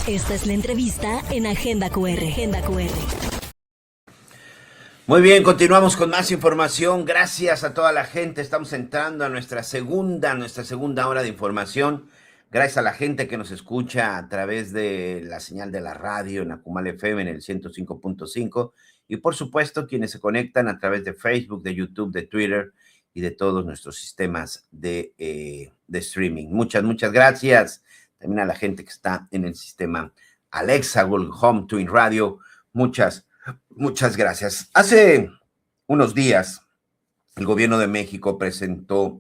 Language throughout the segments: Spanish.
Esta es la entrevista en Agenda QR. Agenda QR. Muy bien, continuamos con más información. Gracias a toda la gente. Estamos entrando a nuestra segunda hora de información. Gracias a la gente que nos escucha a través de la señal de la radio en Akumal FM en el 105.5 y por supuesto quienes se conectan a través de Facebook, de YouTube, de Twitter y de todos nuestros sistemas de streaming. Muchas gracias. También a la gente que está en el sistema Alexa, Google Home, Twin Radio. Muchas gracias. Hace unos días el gobierno de México presentó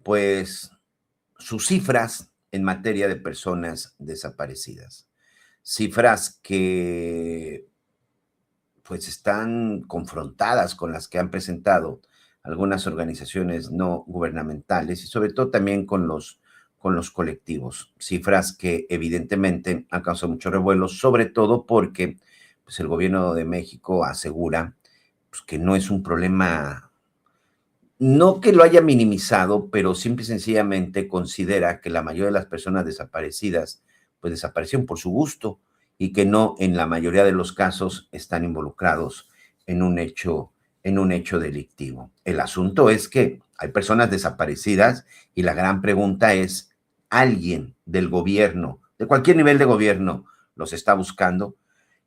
pues sus cifras en materia de personas desaparecidas. Cifras que pues están confrontadas con las que han presentado algunas organizaciones no gubernamentales y sobre todo también con los colectivos. Cifras que evidentemente han causado mucho revuelo, sobre todo porque pues, el gobierno de México asegura pues, que no es un problema, no que lo haya minimizado, pero simple y sencillamente considera que la mayoría de las personas desaparecidas pues desaparecieron por su gusto y que no en la mayoría de los casos están involucrados en un hecho delictivo. El asunto es que hay personas desaparecidas y la gran pregunta es, ¿alguien del gobierno, de cualquier nivel de gobierno, los está buscando?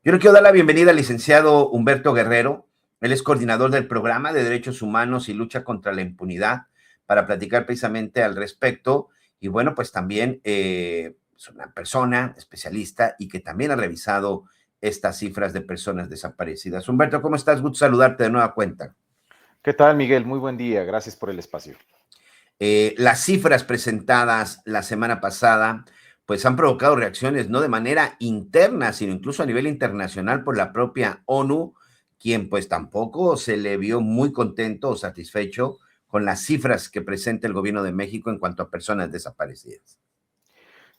Yo le quiero dar la bienvenida al licenciado Humberto Guerrero. Él es coordinador del Programa de Derechos Humanos y Lucha contra la Impunidad, para platicar precisamente al respecto. Y bueno, pues también es una persona especialista y que también ha revisado estas cifras de personas desaparecidas. Humberto, ¿cómo estás? Gusto saludarte de nueva cuenta. ¿Qué tal, Miguel? Muy buen día. Gracias por el espacio. Las cifras presentadas la semana pasada pues han provocado reacciones no de manera interna, sino incluso a nivel internacional por la propia ONU, quien pues tampoco se le vio muy contento o satisfecho con las cifras que presenta el gobierno de México en cuanto a personas desaparecidas.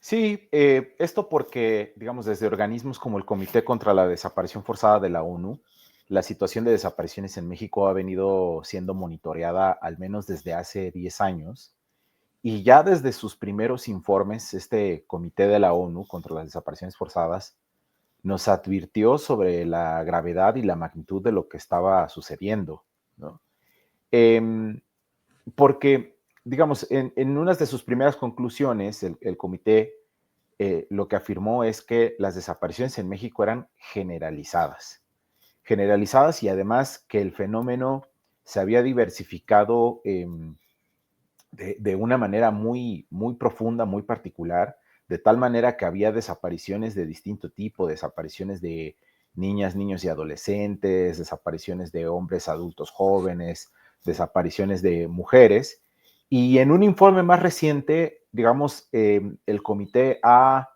Sí, esto porque, digamos, desde organismos como el Comité contra la Desaparición Forzada de la ONU, la situación de desapariciones en México ha venido siendo monitoreada al menos desde hace 10 años. Y ya desde sus primeros informes, este Comité de la ONU contra las Desapariciones Forzadas nos advirtió sobre la gravedad y la magnitud de lo que estaba sucediendo, ¿no? Porque, digamos, en una de sus primeras conclusiones, el comité lo que afirmó es que las desapariciones en México eran generalizadas y además que el fenómeno se había diversificado de una manera muy, muy profunda, muy particular, de tal manera que había desapariciones de distinto tipo, desapariciones de niñas, niños y adolescentes, desapariciones de hombres adultos jóvenes, desapariciones de mujeres. Y en un informe más reciente, digamos, el comité ha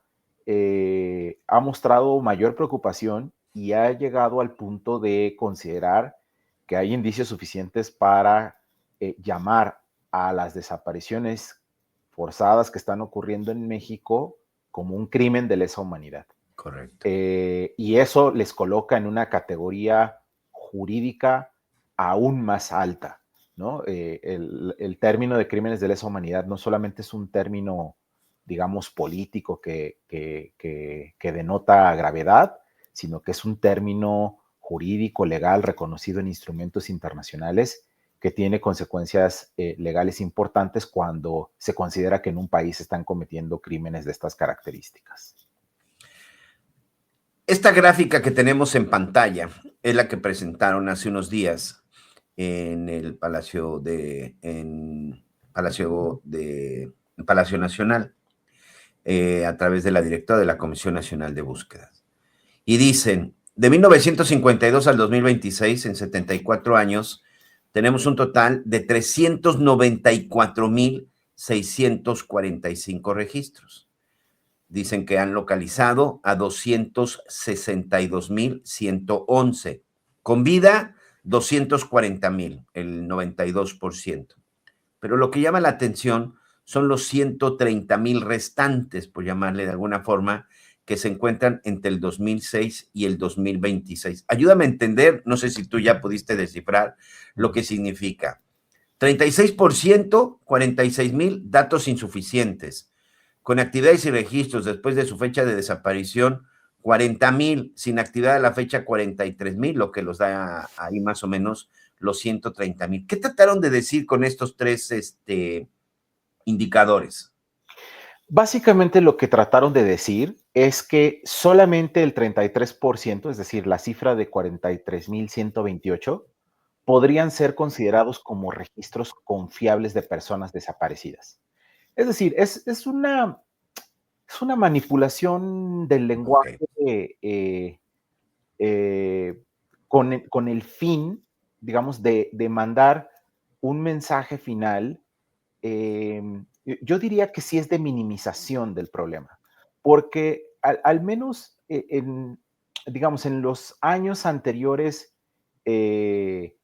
mostrado mayor preocupación y ha llegado al punto de considerar que hay indicios suficientes para llamar a las desapariciones forzadas que están ocurriendo en México como un crimen de lesa humanidad. Correcto. Y eso les coloca en una categoría jurídica aún más alta, ¿no? El término de crímenes de lesa humanidad no solamente es un término, digamos, político que denota gravedad, sino que es un término jurídico, legal, reconocido en instrumentos internacionales que tiene consecuencias legales importantes cuando se considera que en un país se están cometiendo crímenes de estas características. Esta gráfica que tenemos en pantalla es la que presentaron hace unos días en el Palacio Nacional, a través de la directora de la Comisión Nacional de Búsquedas. Y dicen, de 1952 al 2026, en 74 años, tenemos un total de 394,645 registros. Dicen que han localizado a 262,111. Con vida, 240,000, el 92%. Pero lo que llama la atención son los 130,000 restantes, por llamarle de alguna forma, que se encuentran entre el 2006 y el 2026. Ayúdame a entender, no sé si tú ya pudiste descifrar lo que significa. 36%, 46,000 datos insuficientes. con actividades y registros después de su fecha de desaparición, 40,000, sin actividad a la fecha 43,000, lo que los da ahí más o menos los 130,000. ¿Qué trataron de decir con estos tres indicadores? Básicamente lo que trataron de decir es que solamente el 33%, es decir, la cifra de 43,128, podrían ser considerados como registros confiables de personas desaparecidas. Es decir, es una manipulación del lenguaje Ok. eh, eh, con el fin, digamos, de mandar un mensaje final. Yo diría que sí es de minimización del problema, porque al menos digamos, en los años anteriores eh,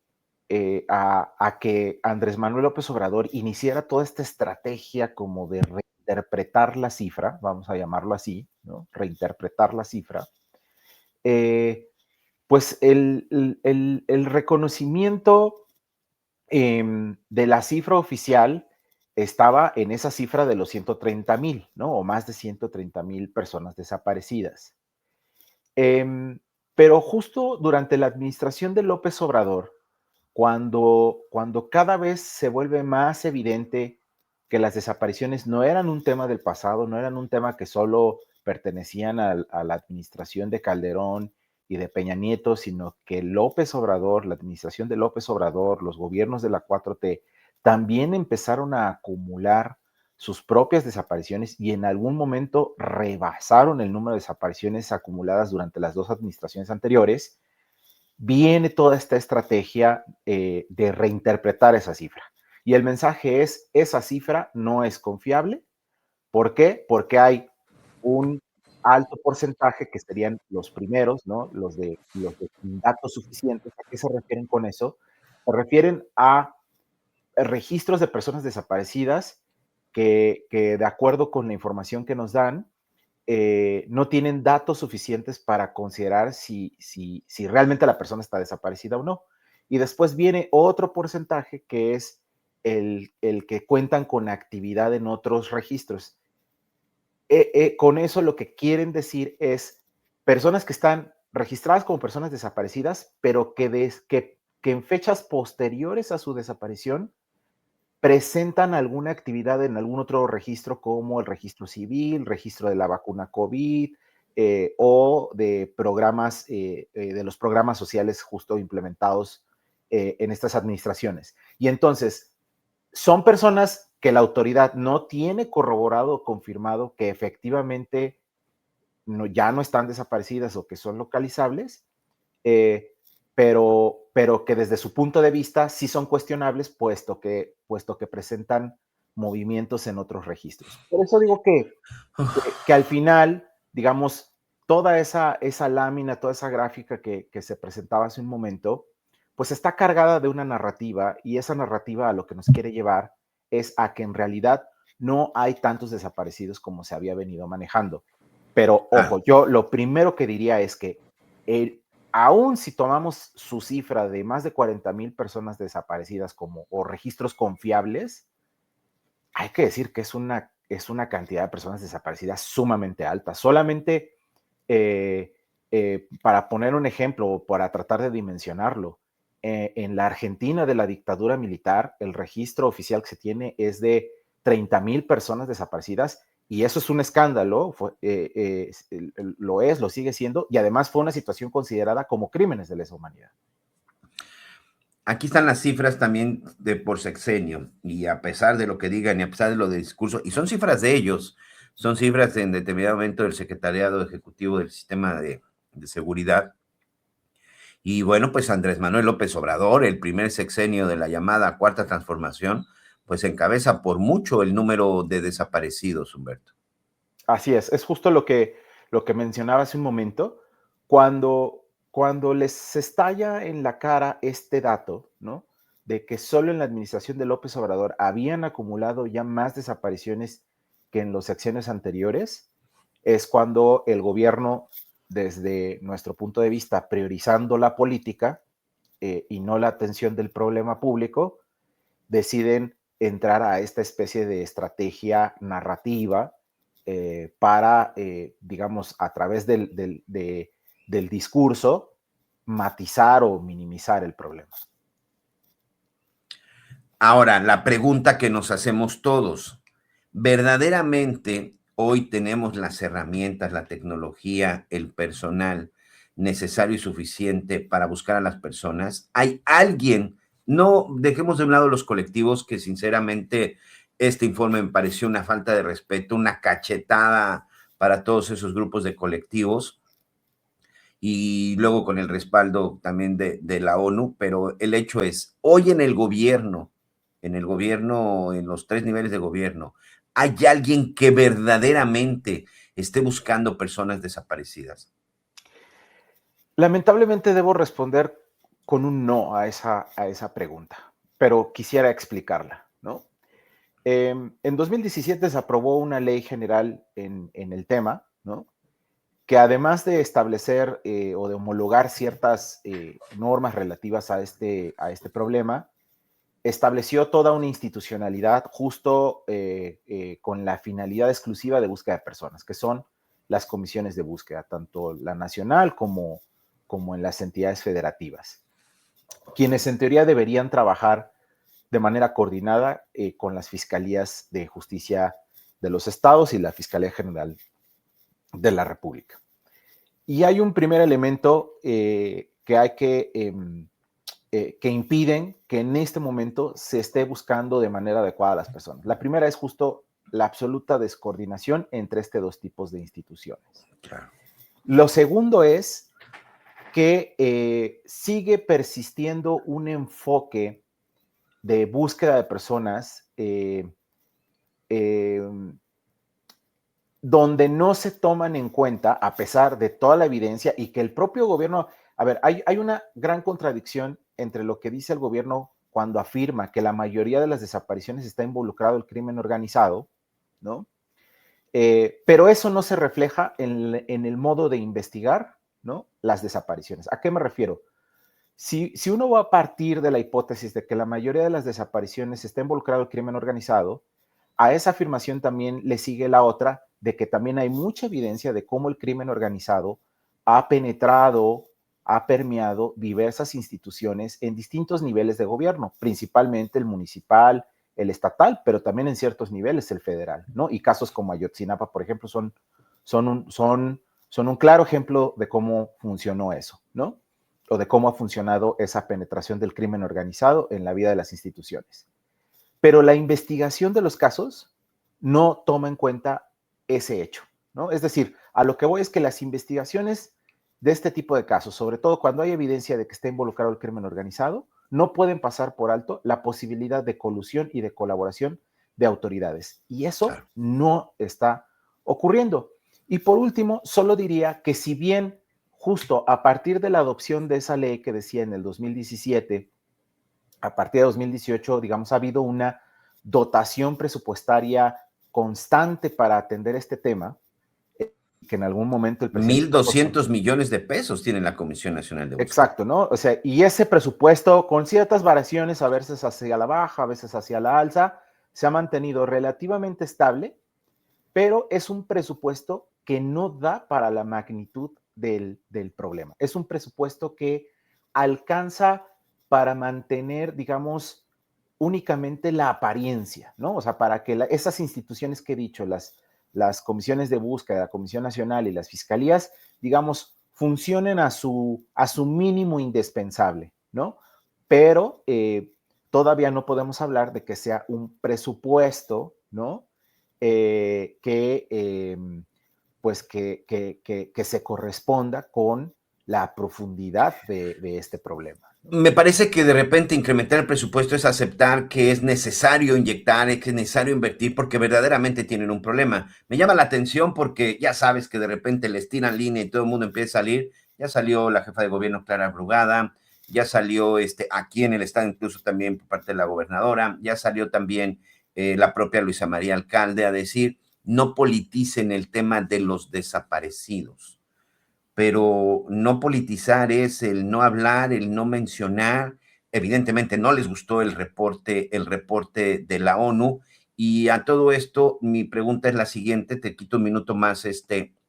a que Andrés Manuel López Obrador iniciara toda esta estrategia como de reinterpretar la cifra, vamos a llamarlo así, ¿no? Reinterpretar la cifra, eh, pues el reconocimiento de la cifra oficial estaba en esa cifra de los 130,000, ¿no? O más de 130,000 personas desaparecidas. Em, pero justo durante la administración de López Obrador, cuando cada vez se vuelve más evidente que las desapariciones no eran un tema del pasado, no eran un tema que solo pertenecían a la administración de Calderón y de Peña Nieto, sino que López Obrador, la administración de López Obrador, los gobiernos de la 4T, también empezaron a acumular sus propias desapariciones y en algún momento rebasaron el número de desapariciones acumuladas durante las dos administraciones anteriores. Viene toda esta estrategia de reinterpretar esa cifra. Y el mensaje es, esa cifra no es confiable. ¿Por qué? Porque hay un alto porcentaje que serían los primeros, ¿no? Los de sin datos suficientes. ¿A qué se refieren con eso? Se refieren a registros de personas desaparecidas que de acuerdo con la información que nos dan, no tienen datos suficientes para considerar si realmente la persona está desaparecida o no. Y después viene otro porcentaje que es el que cuentan con actividad en otros registros. Con eso lo que quieren decir es personas que están registradas como personas desaparecidas, pero que en fechas posteriores a su desaparición presentan alguna actividad en algún otro registro, como el registro civil, registro de la vacuna COVID, o de programas, de los programas sociales justo implementados en estas administraciones. Y entonces, son personas que la autoridad no tiene corroborado o confirmado que efectivamente ya no están desaparecidas o que son localizables, eh, pero que desde su punto de vista sí son cuestionables, puesto que presentan movimientos en otros registros. Por eso digo que al final, digamos, toda esa lámina, toda esa gráfica que se presentaba hace un momento, pues está cargada de una narrativa y esa narrativa a lo que nos quiere llevar es a que en realidad no hay tantos desaparecidos como se había venido manejando. Pero Ah, ojo, yo lo primero que diría es que el, aún si tomamos su cifra de más de 40,000 personas desaparecidas como o registros confiables, hay que decir que es una cantidad de personas desaparecidas sumamente alta. Solamente para poner un ejemplo o para tratar de dimensionarlo, en la Argentina de la dictadura militar, el registro oficial que se tiene es de 30,000 personas desaparecidas y eso es un escándalo, lo sigue siendo, y además fue una situación considerada como crímenes de lesa humanidad. aquí están las cifras también de por sexenio, y a pesar de lo que digan y a pesar de lo de discurso, y son cifras de ellos, son cifras en determinado momento del Secretariado Ejecutivo del Sistema de Seguridad. Y bueno, pues Andrés Manuel López Obrador, el primer sexenio de la llamada Cuarta Transformación, pues encabeza por mucho el número de desaparecidos, Humberto. Así es justo lo que mencionaba hace un momento, cuando les estalla en la cara este dato, ¿no? De que solo en la administración de López Obrador habían acumulado ya más desapariciones que en los sexenios anteriores, es cuando el gobierno, desde nuestro punto de vista, priorizando la política y no la atención del problema público, deciden entrar a esta especie de estrategia narrativa para, digamos, a través del discurso, matizar o minimizar el problema. Ahora, la pregunta que nos hacemos todos, ¿verdaderamente hoy tenemos las herramientas, la tecnología, el personal necesario y suficiente para buscar a las personas? ¿Hay alguien? No dejemos de un lado los colectivos, que sinceramente este informe me pareció una falta de respeto, una cachetada para todos esos grupos de colectivos y luego con el respaldo también de la ONU, pero el hecho es, hoy en el gobierno, en los 3 niveles de gobierno, ¿hay alguien que verdaderamente esté buscando personas desaparecidas? Lamentablemente debo responder con un no a esa pregunta, pero quisiera explicarla, ¿no? En 2017 se aprobó una ley general en el tema, ¿no? Que además de establecer o de homologar ciertas normas relativas a este problema, estableció toda una institucionalidad justo con la finalidad exclusiva de búsqueda de personas, que son las comisiones de búsqueda, tanto la nacional como en las entidades federativas, quienes en teoría deberían trabajar de manera coordinada con las fiscalías de justicia de los estados y la Fiscalía General de la República. Y hay un primer elemento que hay que impiden que en este momento se esté buscando de manera adecuada a las personas. La primera es justo la absoluta descoordinación entre estos dos tipos de instituciones. Claro. Lo segundo es que sigue persistiendo un enfoque de búsqueda de personas donde no se toman en cuenta, a pesar de toda la evidencia y que el propio gobierno, a ver, hay una gran contradicción entre lo que dice el gobierno cuando afirma que la mayoría de las desapariciones está involucrado el crimen organizado, ¿no? Pero eso no se refleja en el modo de investigar, ¿no? Las desapariciones. ¿A qué me refiero? Si uno va a partir de la hipótesis de que la mayoría de las desapariciones está involucrado el crimen organizado, a esa afirmación también le sigue la otra de que también hay mucha evidencia de cómo el crimen organizado ha penetrado, ha permeado diversas instituciones en distintos niveles de gobierno, principalmente el municipal, el estatal, pero también en ciertos niveles el federal, ¿no? Y casos como Ayotzinapa, por ejemplo, son un claro ejemplo de cómo funcionó eso, ¿no? O de cómo ha funcionado esa penetración del crimen organizado en la vida de las instituciones. Pero la investigación de los casos no toma en cuenta ese hecho, ¿no? Es decir, a lo que voy es que las investigaciones de este tipo de casos, sobre todo cuando hay evidencia de que está involucrado el crimen organizado, no pueden pasar por alto la posibilidad de colusión y de colaboración de autoridades. Y eso Claro. no está ocurriendo. Y por último, solo diría que si bien justo a partir de la adopción de esa ley que decía en el 2017, a partir de 2018, digamos, ha habido una dotación presupuestaria constante para atender este tema, que en algún momento el presidente... 1,200 millones de pesos tiene la Comisión Nacional de Búsqueda. Exacto, ¿no? O sea, y ese presupuesto con ciertas variaciones, a veces hacia la baja, a veces hacia la alza, se ha mantenido relativamente estable, pero es un presupuesto que no da para la magnitud del problema. Es un presupuesto que alcanza para mantener, digamos, únicamente la apariencia, ¿no? O sea, para que esas instituciones que he dicho, las comisiones de búsqueda, la Comisión Nacional y las fiscalías, digamos, funcionen a su mínimo indispensable, ¿no? Pero todavía no podemos hablar de que sea un presupuesto, ¿no? Pues que se corresponda con la profundidad de este problema. Me parece que de repente incrementar el presupuesto es aceptar que es necesario inyectar, que es necesario invertir porque verdaderamente tienen un problema. Me llama la atención porque ya sabes que de repente les tiran línea y todo el mundo empieza a salir. Ya salió la jefa de gobierno Clara Brugada, ya salió aquí en el estado incluso también por parte de la gobernadora, ya salió también la propia Luisa María Alcalde a decir no politicen el tema de los desaparecidos, pero no politizar es el no hablar, el no mencionar. Evidentemente no les gustó el reporte de la ONU Y a todo esto, mi pregunta es la siguiente, te quito un minuto más,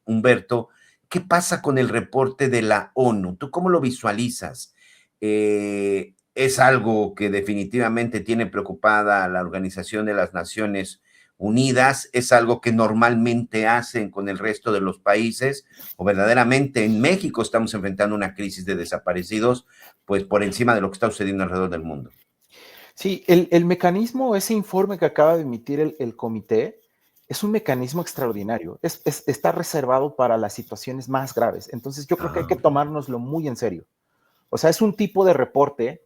Humberto. ¿Qué pasa con el reporte de la ONU? ¿Tú cómo lo visualizas? ¿Es algo que definitivamente tiene preocupada a la Organización de las Naciones Unidas? ¿Es algo que normalmente hacen con el resto de los países? ¿O verdaderamente en México estamos enfrentando una crisis de desaparecidos, pues por encima de lo que está sucediendo alrededor del mundo? Sí, el mecanismo, ese informe que acaba de emitir el comité, es un mecanismo extraordinario. Está reservado para las situaciones más graves. Entonces, yo creo que hay que tomárnoslo muy en serio. O sea, es un tipo de reporte,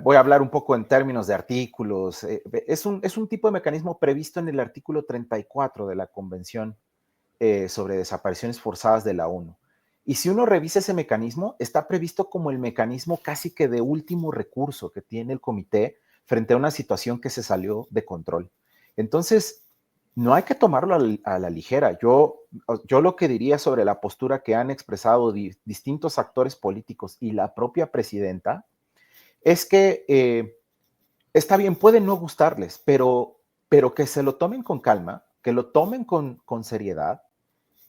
voy a hablar un poco en términos de artículos, es un tipo de mecanismo previsto en el artículo 34 de la Convención sobre Desapariciones Forzadas de la ONU. Y si uno revisa ese mecanismo, está previsto como el mecanismo casi que de último recurso que tiene el comité frente a una situación que se salió de control. Entonces, no hay que tomarlo a la ligera. Yo lo que diría sobre la postura que han expresado distintos actores políticos y la propia presidenta es que está bien, puede no gustarles, pero que se lo tomen con calma, que lo tomen con seriedad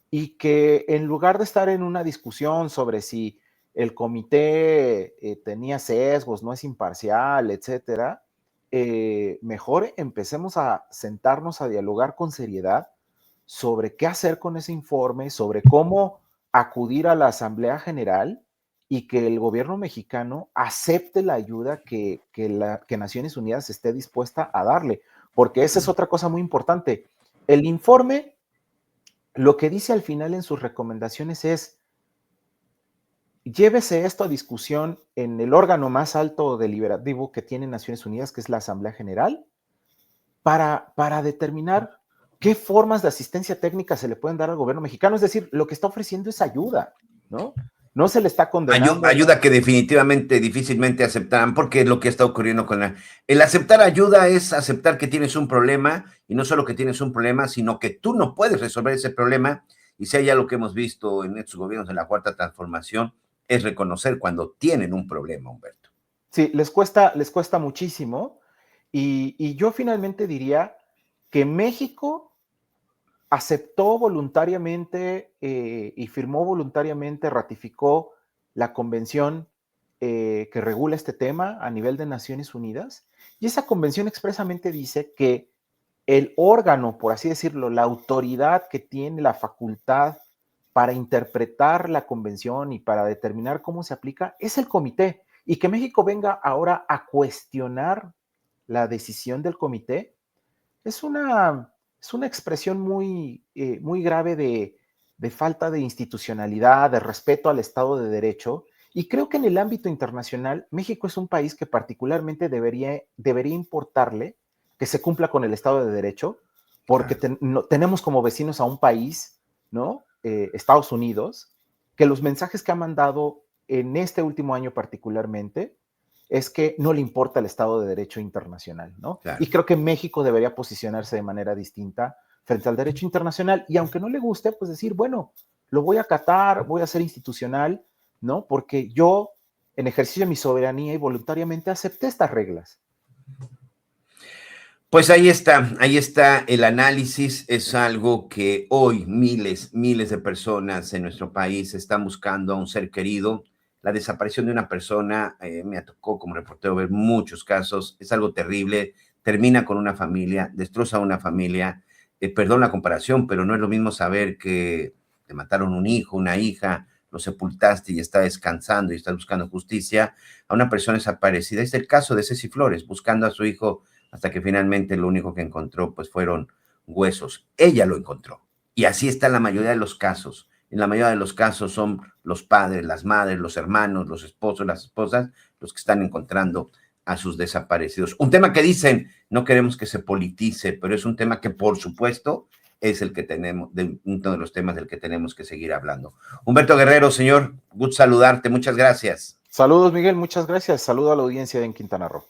y que en lugar de estar en una discusión sobre si el comité tenía sesgos, no es imparcial, etcétera, mejor empecemos a sentarnos a dialogar con seriedad sobre qué hacer con ese informe, sobre cómo acudir a la Asamblea General y que el gobierno mexicano acepte la ayuda que Naciones Unidas esté dispuesta a darle, porque esa es otra cosa muy importante. El informe lo que dice al final en sus recomendaciones es, llévese esto a discusión en el órgano más alto deliberativo que tiene Naciones Unidas, que es la Asamblea General, para determinar qué formas de asistencia técnica se le pueden dar al gobierno mexicano. Es decir, lo que está ofreciendo es ayuda, ¿no? No se le está condenando. Ayuda que definitivamente, difícilmente aceptarán, porque es lo que está ocurriendo con el aceptar ayuda es aceptar que tienes un problema, y no solo que tienes un problema, sino que tú no puedes resolver ese problema, y si hay algo que hemos visto en estos gobiernos de la Cuarta Transformación, es reconocer cuando tienen un problema, Humberto. Sí, les cuesta muchísimo, y yo finalmente diría que México aceptó voluntariamente y firmó voluntariamente, ratificó la convención que regula este tema a nivel de Naciones Unidas, y esa convención expresamente dice que el órgano, por así decirlo, la autoridad que tiene la facultad para interpretar la convención y para determinar cómo se aplica es el comité, y que México venga ahora a cuestionar la decisión del comité es una expresión muy grave de falta de institucionalidad, de respeto al Estado de Derecho. Y creo que en el ámbito internacional, México es un país que particularmente debería importarle que se cumpla con el Estado de Derecho, porque tenemos como vecinos a un país, ¿no? Estados Unidos, que los mensajes que ha mandado en este último año particularmente es que no le importa el Estado de Derecho internacional, ¿no? Claro. Y creo que México debería posicionarse de manera distinta frente al derecho internacional, y aunque no le guste, pues decir, bueno, lo voy a acatar, voy a ser institucional, ¿no? Porque yo, en ejercicio de mi soberanía y voluntariamente, acepté estas reglas. Pues ahí está el análisis. Es algo que hoy miles de personas en nuestro país están buscando a un ser querido. La desaparición de una persona, me tocó como reportero ver muchos casos, es algo terrible, termina con una familia, destroza una familia. Perdón la comparación, pero no es lo mismo saber que te mataron un hijo, una hija, lo sepultaste y está descansando y estás buscando justicia, a una persona desaparecida. Es el caso de Ceci Flores, buscando a su hijo hasta que finalmente lo único que encontró pues fueron huesos. Ella lo encontró. Y así está en la mayoría de los casos. En la mayoría de los casos son los padres, las madres, los hermanos, los esposos, las esposas, los que están encontrando a sus desaparecidos. Un tema que dicen, no queremos que se politice, pero es un tema que por supuesto es el que tenemos, uno de los temas del que tenemos que seguir hablando. Humberto Guerrero, señor, gusto saludarte, muchas gracias. Saludos, Miguel, muchas gracias. Saludo a la audiencia de en Quintana Roo.